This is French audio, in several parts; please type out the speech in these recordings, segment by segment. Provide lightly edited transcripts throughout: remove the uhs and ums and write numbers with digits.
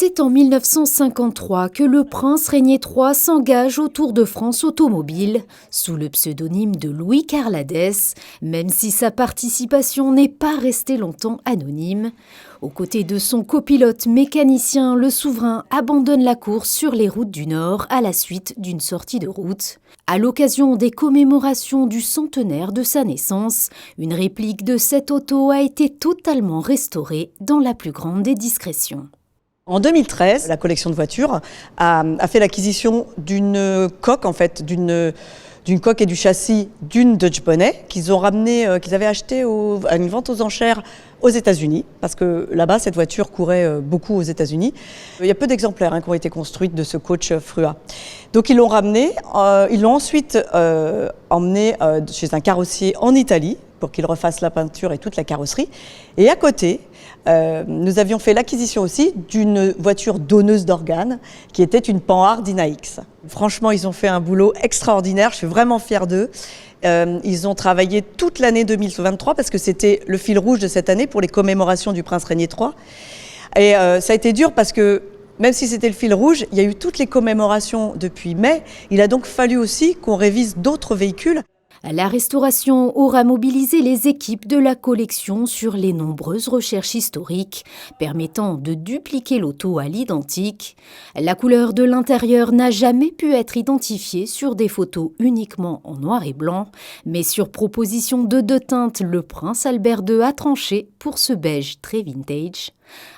C'est en 1953 que le prince Régnier III s'engage au Tour de France automobile, sous le pseudonyme de Louis Carladès, même si sa participation n'est pas restée longtemps anonyme. Aux côtés de son copilote mécanicien, le souverain abandonne la course sur les routes du Nord à la suite d'une sortie de route. À l'occasion des commémorations du centenaire de sa naissance, une réplique de cette auto a été totalement restaurée dans la plus grande des discrétions. En 2013, la collection de voitures a fait l'acquisition d'une coque, d'une coque et du châssis d'une Dodge Bonnet qu'ils avaient acheté à une vente aux enchères aux États-Unis, parce que là-bas, cette voiture courait beaucoup aux États-Unis. Il y a peu d'exemplaires qui ont été construits de ce coach Frua. Donc ils l'ont ramené, ils l'ont ensuite emmené chez un carrossier en Italie pour qu'il refasse la peinture et toute la carrosserie. Et à côté, nous avions fait l'acquisition aussi d'une voiture donneuse d'organes qui était une Panhard Dyna-X. Franchement, ils ont fait un boulot extraordinaire, je suis vraiment fière d'eux. Ils ont travaillé toute l'année 2023 parce que c'était le fil rouge de cette année pour les commémorations du prince Régnier III. Et ça a été dur parce que même si c'était le fil rouge, il y a eu toutes les commémorations depuis mai. Il a donc fallu aussi qu'on révise d'autres véhicules. La restauration aura mobilisé les équipes de la collection sur les nombreuses recherches historiques, permettant de dupliquer l'auto à l'identique. La couleur de l'intérieur n'a jamais pu être identifiée sur des photos uniquement en noir et blanc, mais sur proposition de deux teintes, le prince Albert II a tranché pour ce beige très vintage.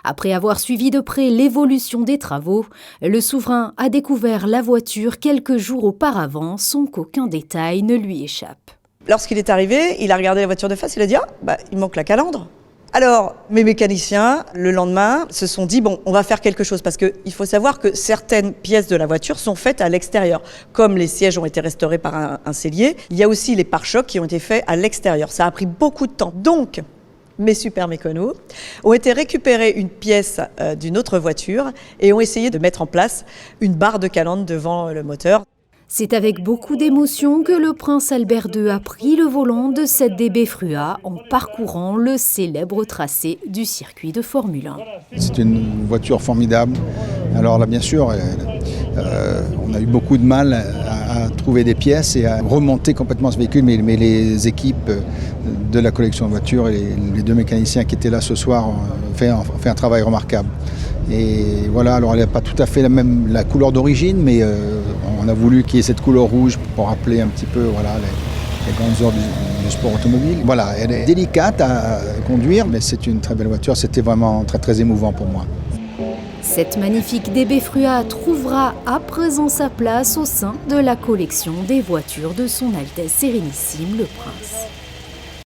Après avoir suivi de près l'évolution des travaux, le souverain a découvert la voiture quelques jours auparavant sans qu'aucun détail ne lui échappe. Lorsqu'il est arrivé, il a regardé la voiture de face, il a dit « Ah, il manque la calandre ». Alors, mes mécaniciens, le lendemain, se sont dit « Bon, on va faire quelque chose » parce qu'il faut savoir que certaines pièces de la voiture sont faites à l'extérieur. Comme les sièges ont été restaurés par un sellier, il y a aussi les pare-chocs qui ont été faits à l'extérieur. Ça a pris beaucoup de temps. Donc, mes super mécanos ont été récupérer une pièce d'une autre voiture et ont essayé de mettre en place une barre de calandre devant le moteur. C'est avec beaucoup d'émotion que le prince Albert II a pris le volant de cette DB Frua en parcourant le célèbre tracé du circuit de Formule 1. C'est une voiture formidable. Alors là, bien sûr, on a eu beaucoup de mal à trouver des pièces et à remonter complètement ce véhicule, mais les équipes de la collection de voitures et les deux mécaniciens qui étaient là ce soir ont fait un travail remarquable. Et voilà, alors elle n'a pas tout à fait la couleur d'origine, mais on a voulu qu'il y ait cette couleur rouge pour rappeler un petit peu les grandes heures du sport automobile. Voilà, elle est délicate à conduire, mais c'est une très belle voiture, c'était vraiment très très émouvant pour moi. Cette magnifique DB Frua trouvera à présent sa place au sein de la collection des voitures de son Altesse Sérénissime le Prince.